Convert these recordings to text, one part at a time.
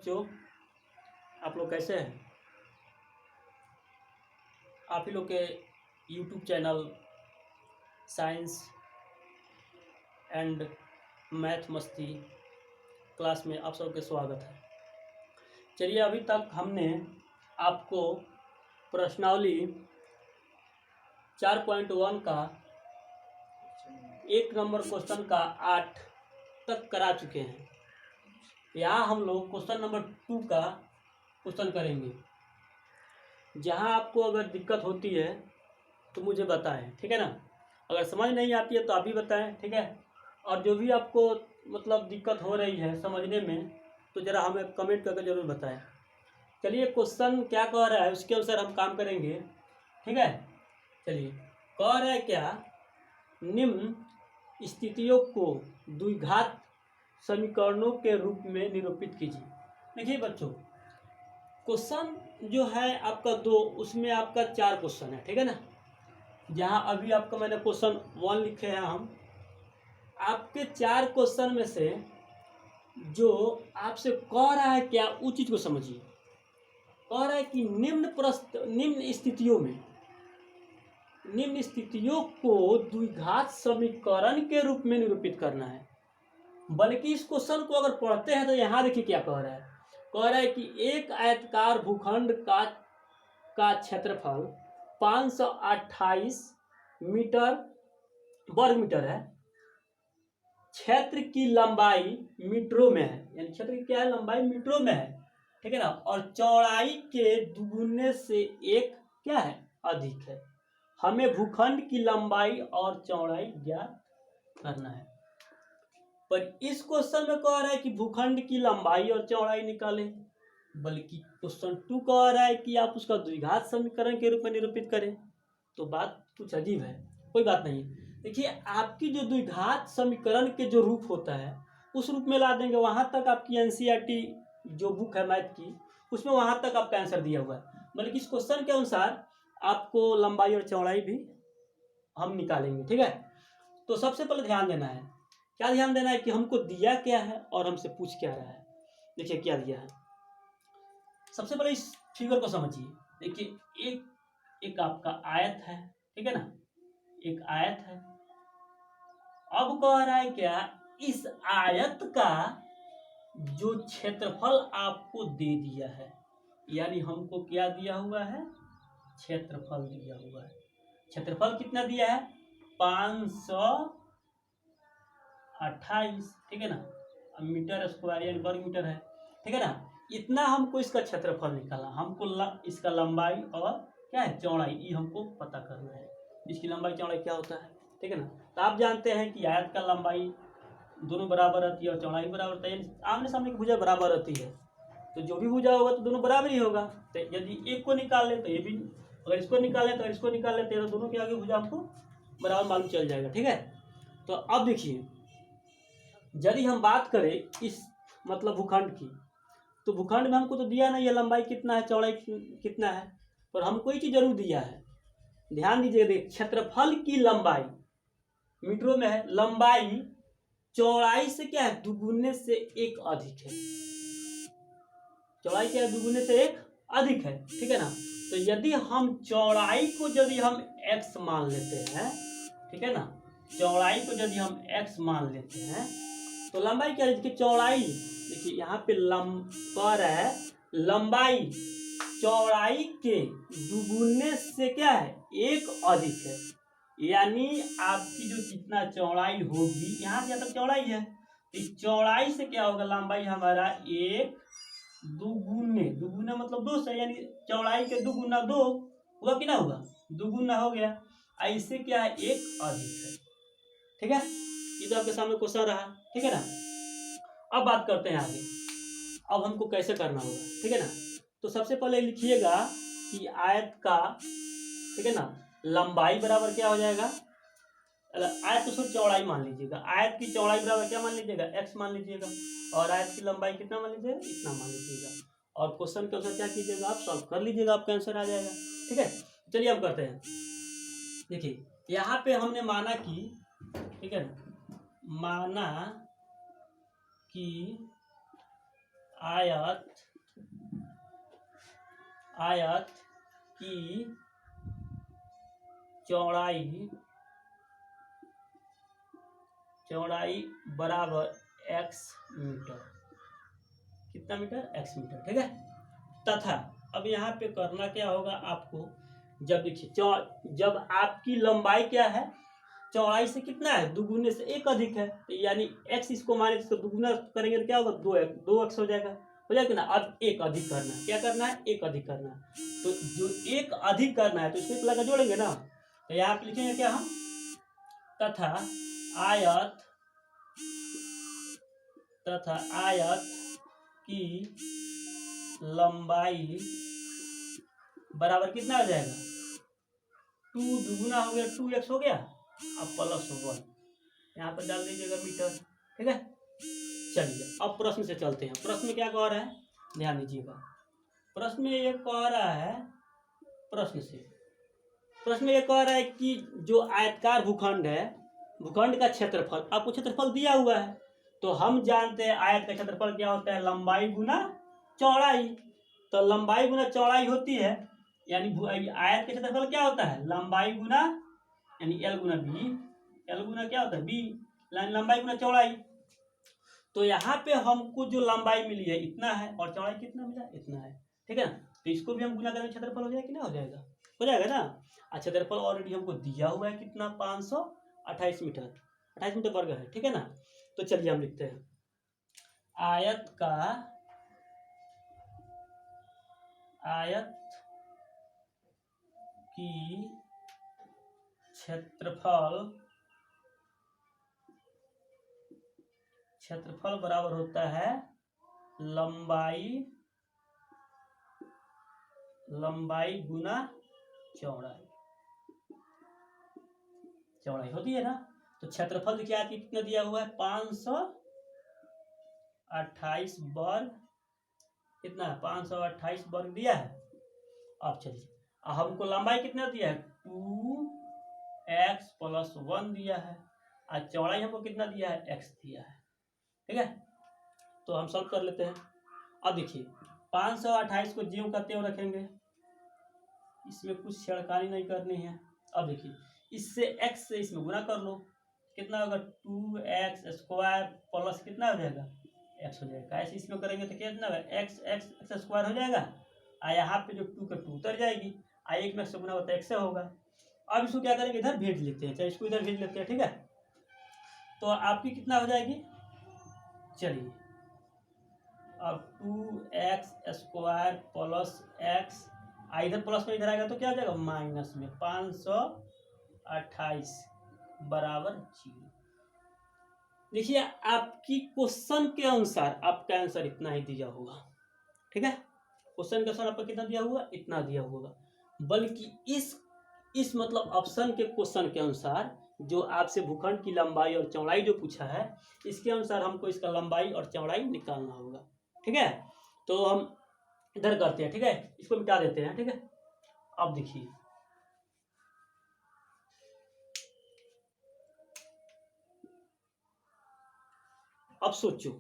जो आप लोग कैसे हैं। आप ही लोग के YouTube channel science and math मस्ती क्लास में आप सबके स्वागत है। चलिए, अभी तक हमने आपको प्रश्नावली 4.1 का 1 नंबर क्वेश्चन का 8 तक करा चुके हैं। यहाँ हम लोग क्वेश्चन नंबर 2 का क्वेश्चन करेंगे। जहाँ आपको अगर दिक्कत होती है तो मुझे बताएं, ठीक है ना। अगर समझ नहीं आती है तो आप भी बताएं, ठीक है। और जो भी आपको मतलब दिक्कत हो रही है समझने में तो ज़रा हमें कमेंट करके ज़रूर बताएं। चलिए, क्वेश्चन क्या कह रहा है उसके अनुसार हम काम करेंगे, ठीक है। चलिए, कह रहा है क्या, निम्न स्थितियों को द्विघात समीकरणों के रूप में निरूपित कीजिए। देखिए बच्चों, क्वेश्चन जो है आपका 2, उसमें आपका 4 क्वेश्चन है, ठीक है ना। जहाँ अभी आपका मैंने क्वेश्चन 1 लिखे हैं हम, आपके 4 क्वेश्चन में से जो आपसे कह रहा है क्या, उस चीज को समझिए। कह रहा है कि निम्न स्थितियों को द्विघात समीकरण के रूप में निरूपित करना है। बल्कि इस क्वेश्चन को अगर पढ़ते हैं तो यहाँ देखिए क्या कह रहा है। कह रहा है कि एक आयताकार भूखंड का क्षेत्रफल 528 मीटर वर्ग मीटर है। क्षेत्र की लंबाई मीटरों में है, यानी क्षेत्र की क्या है, लंबाई मीटरों में है, ठीक है ना। और चौड़ाई के दुगुने से एक क्या है, अधिक है। हमें भूखंड की लंबाई और चौड़ाई ज्ञात करना है। पर इस क्वेश्चन में कह रहा है कि भूखंड की लंबाई और चौड़ाई निकालें, बल्कि क्वेश्चन 2 कह रहा है कि आप उसका द्विघात समीकरण के रूप में निरूपित करें। तो बात कुछ अजीब है, कोई बात नहीं। देखिए, आपकी जो द्विघात समीकरण के जो रूप होता है उस रूप में ला देंगे। वहां तक आपकी एनसीईआरटी जो बुक है मैथ की, उसमें वहां तक आपका आंसर दिया हुआ है। बल्कि इस क्वेश्चन के अनुसार आपको लंबाई और चौड़ाई भी हम निकालेंगे, ठीक है। तो सबसे पहले ध्यान देना है, क्या ध्यान देना है कि हमको दिया क्या है और हमसे पूछ क्या रहा है। देखिए क्या दिया है, सबसे पहले इस फिगर को समझिए। देखिए, एक आपका आयत है, ठीक है ना, एक आयत है। अब कह रहा है क्या, इस आयत का जो क्षेत्रफल आपको दे दिया है, यानी हमको क्या दिया हुआ है, क्षेत्रफल दिया हुआ है। क्षेत्रफल कितना दिया है, 528, ठीक है ना। मीटर स्क्वायर यानी वर्ग मीटर है, ठीक है ना। इतना हमको इसका क्षेत्रफल निकालना, हमको इसका लंबाई और क्या है, चौड़ाई, ये हमको पता करना है। इसकी लंबाई चौड़ाई क्या होता है, ठीक है ना। तो आप जानते हैं कि आयत का लंबाई दोनों बराबर रहती है और चौड़ाई बराबर रहती है। आमने सामने की भुजा बराबर रहती है, तो जो भी भुजा होगा तो दोनों बराबर ही होगा। तो यदि एक को निकाल ले तो ये भी, अगर इसको निकाल ले तो इसको निकाल लेते हैं, तो दोनों के आगे भुजा हमको बराबर मालूम चल जाएगा, ठीक है। तो अब देखिए, यदि हम बात करें इस मतलब भूखंड की, तो भूखंड में हमको तो दिया नहीं है लंबाई कितना है, चौड़ाई कितना है, पर हमको ये चीज जरूर दिया है। ध्यान दीजिए, देख, क्षेत्रफल की लंबाई मीटरों में है, लंबाई चौड़ाई से क्या है, दुगुने से एक अधिक है। चौड़ाई क्या है, दुगुने से एक अधिक है, ठीक है ना। तो यदि हम चौड़ाई को यदि हम x मान लेते हैं, ठीक है ना, चौड़ाई को यदि हम x मान लेते हैं तो लंबाई क्या है, देखिए चौड़ाई, देखिए यहाँ पे कह रहा है लंबाई चौड़ाई के दुगुने से क्या है, एक अधिक है। यानी आपकी जो जितना चौड़ाई होगी, यहाँ से तक चौड़ाई है, इस चौड़ाई से क्या होगा, लंबाई हमारा एक दुगुने, दुगुना मतलब 2 से, यानी चौड़ाई के दुगुना 2 होगा कि ना होगा, दुगुना हो गया। ऐसे क्या है, एक अधिक है, ठीक है। ये तो आपके सामने क्वेश्चन रहा, ठीक है ना। अब बात करते हैं आगे, अब हमको कैसे करना होगा, ठीक है ना। तो सबसे पहले लिखिएगा कि आयत का, ठीक है ना, लंबाई बराबर क्या हो जाएगा, आयत तो सिर्फ चौड़ाई मान लीजिएगा, आयत की चौड़ाई बराबर क्या मान लीजिएगा, x मान लीजिएगा, और आयत की लंबाई कितना मान लीजिएगा, इतना मान लीजिएगा। और क्वेश्चन के अनुसार क्या कीजिएगा, आप सॉल्व कर लीजिएगा, आपका आंसर आ जाएगा, ठीक है। चलिए हम करते हैं। देखिए, यहाँ पे हमने माना कि, ठीक है, माना कि आयत आयत की चौड़ाई बराबर x मीटर। कितना मीटर? x metre. ठीक है। तथा अब यहाँ पे करना क्या होगा आपको, जब देखिए जब आपकी लंबाई क्या है, चौड़ाई से कितना है, दुगुने से एक अधिक है, तो यानी x इसको माने इसको दुगुना करेंगे तो क्या होगा, 2x हो जाएगा ना। अब एक अधिक करना है, क्या करना है, एक अधिक करना है। तो जो एक अधिक करना है तो इसको एक लगा जोड़ेंगे ना, तो यहाँ पे लिखेंगे क्या हम, तथा आयत की लंबाई बराबर कितना आ जाएगा, 2 दुगुना हो गया 2x हो गया, अब प्लस 1 यहाँ पर डाल दीजिएगा मीटर। ठीक है। चलिए अब प्रश्न से चलते हैं। प्रश्न में क्या कह रहा है, ध्यान दीजिएगा। प्रश्न में ये कह रहा है, प्रश्न में ये कह रहा है कि जो आयताकार भूखंड है, भूखंड का क्षेत्रफल, आपको क्षेत्रफल दिया हुआ है, तो हम जानते हैं आयत का क्षेत्रफल क्या होता है, लंबाई गुना चौड़ाई। तो लंबाई गुना चौड़ाई होती है, यानी आयत का क्षेत्रफल क्या होता है, लंबाई गुना, यानी L गुना B, L गुना क्या होता है B, लंबाई गुना चौड़ाई। तो यहाँ पे हमको जो लंबाई मिली है इतना है और चौड़ाई कितना मिला, इतना है। ठीक है ना। तो इसको भी हम गुना करेंगे, क्षेत्रफल हो जाएगा कि ना, हो जाएगा ना। अच्छा, क्षेत्रफल ऑलरेडी हमको दिया हुआ है कितना, 528 मीटर, 28 मीटर वर्ग है। ठीक है ना। तो चलिए हम लिखते हैं, आयत की क्षेत्रफल बराबर होता है लंबाई गुना चौड़ाई होती है ना। तो क्षेत्रफल देखिए आपकी कितना दिया हुआ है, 528 वर्ग, कितना है, 528 वर्ग दिया है। अब चलिए, हमको लंबाई कितना दिया है, 2x + 1 दिया है, और चौड़ाई हमको कितना दिया है, x दिया है। ठीक है। तो हम सॉल्व कर लेते हैं। अब देखिए 528 को ज्यों का त्यों रखेंगे, इसमें कुछ छेड़खानी नहीं करनी है। अब देखिए इससे x से इसमें गुना कर लो, कितना होगा, 2x² प्लस कितना हो जाएगा, x हो जाएगा। ऐसे इसमें करेंगे तो कितना होगा, x² हो जाएगा, और यहाँ पे जो 2 का 2 उतर जाएगी, और 1 में से गुना होता है x से होगा। अब इसको क्या करेंगे, इधर भेज लेते हैं, चाहे इसको इधर भेज लेते हैं। ठीक है। तो आपकी कितना हो जाएगी, चलिए अब 2x² प्लस x, इधर प्लस में इधर आएगा तो क्या हो जाएगा, माइनस में 528 बराबर 0। देखिए आपकी क्वेश्चन के अनुसार आपका आंसर इतना ही दिया होगा। ठीक है। क्वेश्चन के अनुसार आपका कितना दिया हुआ, इतना दिया होगा। बल्कि इस मतलब ऑप्शन के क्वेश्चन के अनुसार जो आपसे भूखंड की लंबाई और चौड़ाई जो पूछा है, इसके अनुसार हमको इसका लंबाई और चौड़ाई निकालना होगा। ठीक है। तो हम इधर करते हैं। ठीक है। इसको मिटा देते हैं। ठीक है। अब देखिए अब सोचो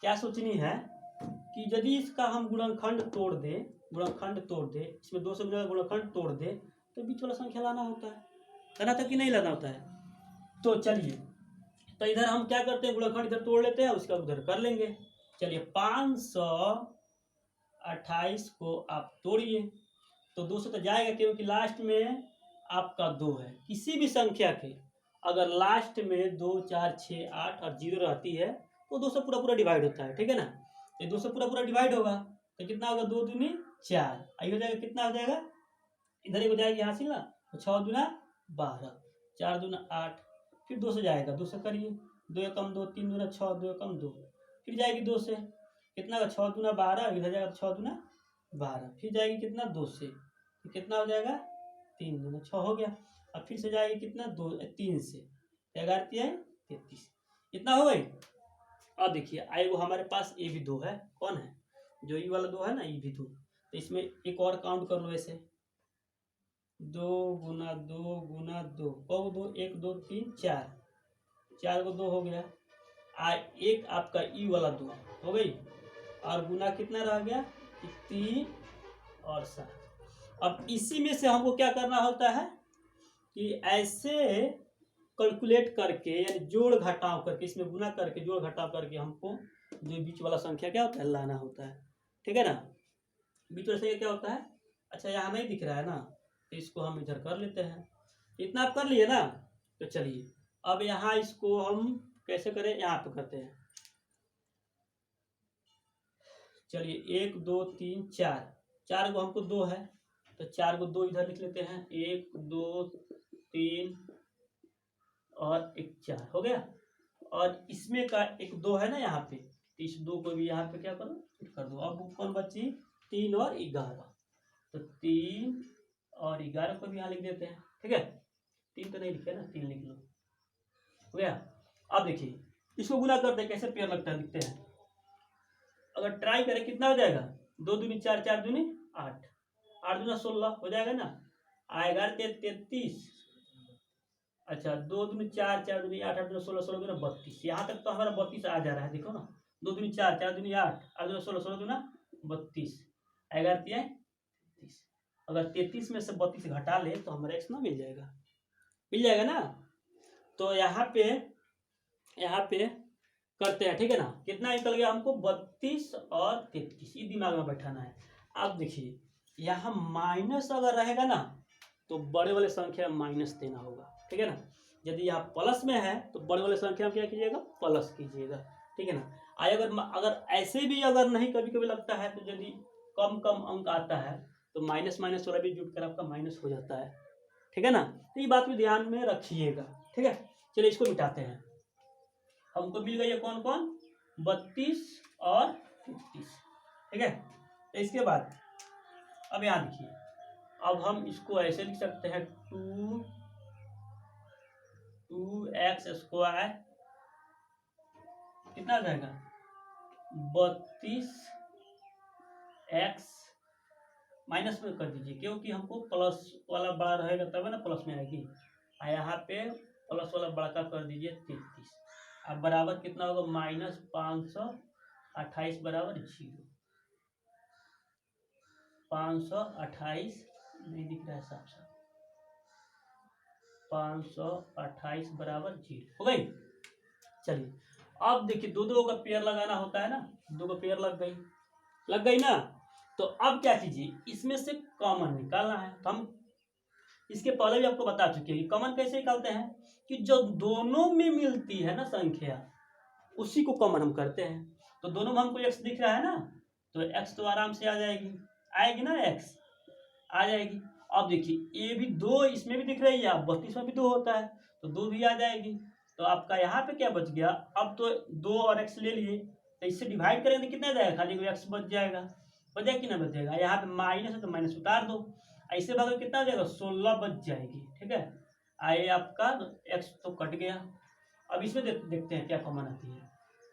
क्या सोचनी है कि यदि इसका हम गुणनखंड तोड़ दे, इसमें 2 से मिलेगा, गुणनखंड तोड़ दे तो बीच वाला संख्या लाना होता है, लाना था कि नहीं लाना होता है। तो चलिए, तो इधर हम क्या करते हैं, गुणनखंड इधर तोड़ लेते हैं, उसका उधर कर लेंगे। चलिए 528 को आप तोड़िए तो 2 से तो जाएगा, क्योंकि लास्ट में आपका 2 है। किसी भी संख्या के अगर लास्ट में 2, 4, 6, 8 और 0 रहती है तो 2 से पूरा डिवाइड होता है। ठीक है ना। ये 2 से पूरा डिवाइड होगा तो कितना होगा, 2 दूनी 4, आई हो जाएगा, कितना हो जाएगा, इधर ही हो जाएगी हासिल ना, तो 6 दूना 12, 4 दूना 8, फिर 2 से जाएगा, 2 से करिए, 2 एकम 2, 3 दूना 6, 2 एकम 2, फिर जाएगी 2 से, कितना होगा, 6 दूना 12, इधर जाएगा 6 दूना 12, फिर जाएगी कितना, 2 से, तो कितना हो जाएगा, 3 दूना 6 हो गया। अब फिर से जाएगी कितना, 3 से, 11 3 33, इतना हो गई। अब देखिए आई वो हमारे पास ये भी 2 है, कौन है, जो ये वाला 2 है ना, ये भी 2, तो इसमें एक और काउंट कर लो ऐसे, 2 गुना 2 गुना 2, कब 2, 1 2 3 4, 4 को 2 हो गया, एक आपका ई वाला 2 हो गई, और गुना कितना रह गया, 3 और 7। अब इसी में से हमको क्या करना होता है कि ऐसे कैलकुलेट करके, यानी जोड़ घटाव करके, इसमें गुना करके जोड़ घटाव करके हमको जो बीच वाला संख्या क्या होता है लाना होता है, ठीक है ना। बीच वाला संख्या क्या होता है, अच्छा यहाँ नहीं दिख रहा है ना, तो इसको हम इधर कर लेते हैं। इतना आप कर लिए ना, तो चलिए अब यहाँ इसको हम कैसे करें, यहाँ पे करते हैं। चलिए 1 2 3 4, 4 को हमको 2 है, तो 4 को 2 इधर लिख लेते हैं, 1 2 3 और 1 4 हो गया। और इसमें का एक 2 है ना यहाँ पे, तो इस 2 को भी यहाँ पे क्या करो, फिट कर दो। अब कौन बची, 3 और 11, तो 3 और 11 को भी यहाँ लिख देते हैं, ठीक है। 3 तो नहीं लिखे ना, 3 लिख लो, हो गया। अब देखिए इसको गुना करते हैं, कैसे पेयर लगता है दिखते हैं। अगर ट्राई करें कितना हो जाएगा, 2 दूनी 4, 4 दूनी 8, 8 दूना 16 हो जाएगा ना, आएगा 33। अच्छा 2 दूनी 4, 4 दूनी 8, 8 दूना 16, 16 दूना 32। यहाँ तक तो हमारा 32 आ जा रहा है, देखो ना, 2 दूनी 4, 4 दूनी 8, 8 दूना 16, 16 दूना 32, आएगा 33। अगर 33 में से 32 घटा ले तो हमारा x ना मिल जाएगा ना। तो यहाँ पे करते हैं, ठीक है ना। कितना निकल गया हमको, 32 और 33, ये दिमाग में बैठाना है। अब देखिए यहाँ माइनस अगर रहेगा ना, तो बड़े वाले संख्या में माइनस देना होगा, ठीक है ना। यदि यहाँ प्लस में है तो बड़े वाले संख्या में क्या कीजिएगा, प्लस कीजिएगा, ठीक है ना। अगर ऐसे भी अगर नहीं कभी कभी लगता है, तो यदि कम अंक आता है तो माइनस माइनस वाला भी जुट कर आपका माइनस हो जाता है, ठीक है ना। तो ये बात भी ध्यान में रखिएगा, ठीक है। चलिए इसको मिटाते हैं। हमको मिल गई है कौन कौन, 32 और 33, ठीक है। तो इसके बाद अब यहाँ देखिए, अब हम इसको ऐसे लिख सकते हैं, 2x स्क्वायर कितना आ जाएगा, 32x माइनस में कर दीजिए, क्योंकि हमको प्लस वाला बड़ा रहेगा तब है ना प्लस में आएगी। और यहाँ पे प्लस वाला बड़ा का कर दीजिए 33। अब बराबर कितना होगा, -528 बराबर 0। 528 नहीं दिख रहा है साफ साफ, 528 बराबर 0 हो गई। चलिए अब देखिए, दो का पेयर लगाना होता है ना, 2 का पेयर लग गई ना। तो अब क्या कीजिए, इसमें से कॉमन निकालना है। तो हम इसके पहले भी आपको बता चुके हैं कि कॉमन कैसे निकालते हैं, कि जो दोनों में मिलती है ना संख्या, उसी को कॉमन हम करते हैं। तो दोनों में हमको x दिख रहा है ना, तो x तो आराम से आएगी ना, x आ जाएगी। अब देखिए ये भी 2 इसमें भी दिख रही है, 32 में भी 2 होता है, तो 2 भी आ जाएगी। तो आपका यहाँ पे क्या बच गया, अब तो 2 और x ले लिए, तो इससे डिवाइड करेंगे तो कितना जाएगा, खाली को x बच जाएगा कि ना बच जाएगा। यहाँ पे माइनस है तो माइनस उतार दो, ऐसे भाग कितना हो जाएगा, 16 बच जाएगी, ठीक है। आए आपका x तो कट गया। अब इसमें देखते हैं क्या कॉमन आती है।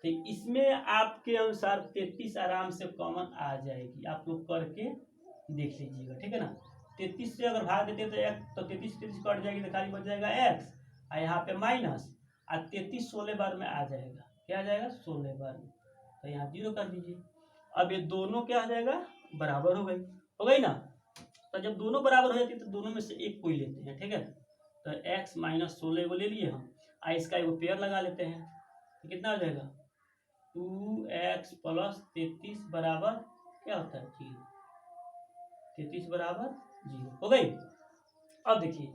तो इसमें आपके अनुसार 33 आराम से कॉमन आ जाएगी, आप लोग करके देख लीजिएगा, ठीक है ना। 33 से अगर भाग देते तो 33 कट जाएगी, तो खाली बच जाएगा x, और यहाँ पे माइनस, और 33 16 बार में आ जाएगा, क्या आ जाएगा 16 बार में, तो यहाँ 0 कर दीजिए। अब ये दोनों क्या आ जाएगा, बराबर हो गई ना। तो जब दोनों बराबर हो जाती है तो दोनों में से एक कोई लेते हैं, ठीक है। तो x माइनस 16 को ले लिए हम, और इसका एक पेयर लगा लेते हैं, तो कितना हो जाएगा, 2x प्लस 33 बराबर क्या होता है 0, 33 बराबर 0 हो गई। अब देखिए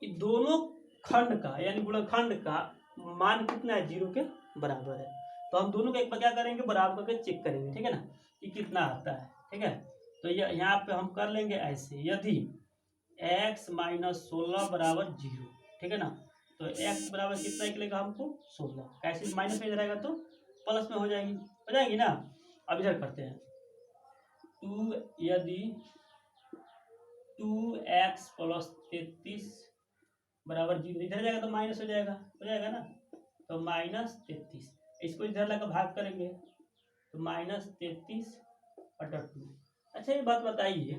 ये दोनों खंड का यानी गुणनखंड का मान कितना है, 0 के बराबर है। तो हम दोनों का एक बार क्या करेंगे, बराबर करके चेक करेंगे, ठीक है ना, कि कितना आता है, ठीक है। तो यहाँ पे हम कर लेंगे ऐसे, यदि x माइनस 16 बराबर 0, ठीक है ना, तो x बराबर कितना निकलेगा हमको 16, कैसे माइनस में रहेगा तो प्लस में हो जाएगी ना। अब इधर करते हैं, यदि 2x प्लस 33 बराबर 0, इधर जाएगा तो माइनस हो जाएगा ना, तो -33, इसको इधर लगा भाग करेंगे तो -33/2। अच्छा ये बात बताइए,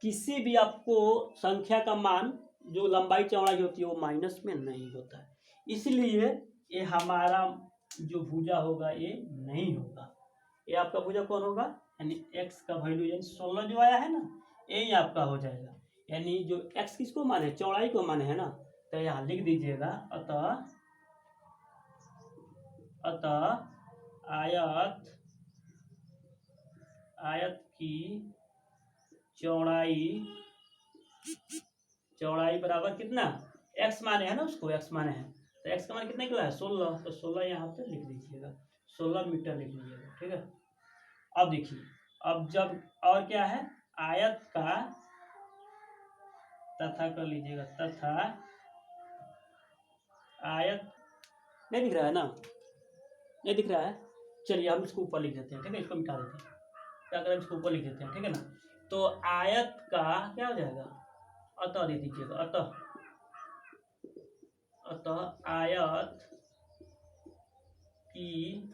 किसी भी आपको संख्या का मान जो लंबाई चौड़ाई होती है वो माइनस में नहीं होता है, इसलिए ये हमारा जो भुजा होगा ये नहीं होगा। ये आपका भुजा कौन होगा, यानी x का वैल्यू यानी 16 जो आया है ना, यही आपका हो जाएगा। यानी जो x किसको माने, चौड़ाई को माने है ना, तो यहाँ लिख दीजिएगा अतः आयत की चौड़ाई बराबर कितना, x माने है ना, उसको x माने है, तो x का मान कितना निकला है 16, तो 16 यहाँ पे लिख दीजिएगा, 16 मीटर लिख लीजिएगा। ठीक है, अब देखिए, अब जब और क्या है, आयत का तथा कर लीजिएगा, तथा आयत नहीं दिख रहा है ना, नहीं दिख रहा है, चलिए हम इसको ऊपर लिख देते हैं। ठीक है, इसको मिटा देते हैं, क्या करें, इसको ऊपर लिख देते हैं। ठीक है ना, तो आयत का क्या हो जाएगा, अतः दे दीजिएगा, अतः आयत की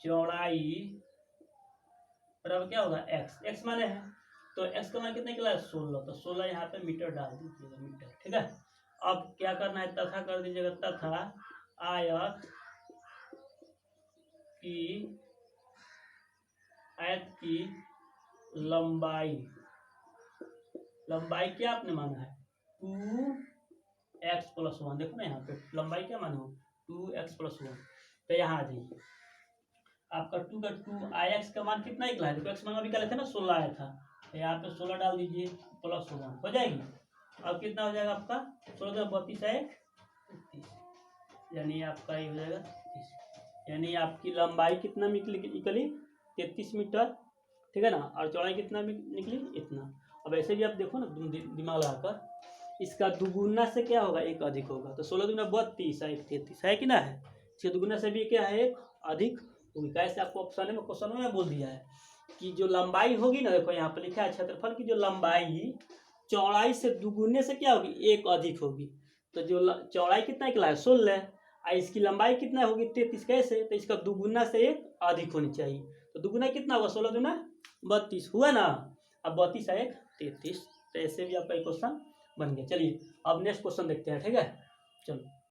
चौड़ाई बराबर क्या होगा, x माने है, तो x का मान कितना निकला है 16, तो 16 यहाँ पे मीटर डाल दीजिएगा, मीटर। ठीक है, अब क्या करना है, तथा कर दीजिएगा, तथा आयत की लंबाई क्या आपने माना है 2x + 1, देखो ना यहाँ पे लंबाई क्या माना हो 2x + 1, तो यहाँ आ जाइए, आपका 2 का 2 आया, x का मान कितना निकला है, देखो x मान अभी क्या लेते ना 16 आया था, तो यहाँ पे 16 डाल दीजिए +1 हो जाएगी। अब कितना हो जाएगा आपका 16 32 है 31, यानी आपका ये हो जाएगा 33, यानी आपकी लंबाई कितना निकली 33 मीटर। ठीक है ना, और चौड़ाई कितना निकली इतना। अब ऐसे भी आप देखो ना, दिमाग लगाकर, इसका दुगुना से क्या होगा, एक अधिक होगा, तो 16 दूना 32 है 33 है कि ना है, इसके दुगुना से भी क्या है, एक अधिक होगी। कैसे आपको ऑप्शन में क्वेश्चन में बोल दिया है कि जो लंबाई होगी ना, देखो यहाँ पर लिखा है क्षेत्रफल की जो लंबाई चौड़ाई से दुगुने से क्या होगी, एक अधिक होगी, तो जो चौड़ाई कितना निकला है 16, और इसकी लंबाई कितना होगी 33, कैसे, तो इसका दुगुना से एक अधिक होनी चाहिए, तो दुगुना कितना होगा 16 दूना 32 हुआ ना, अब 32 है 33, तो ऐसे भी आपका क्वेश्चन बन गया। चलिए अब नेक्स्ट क्वेश्चन देखते हैं। ठीक है, चलो।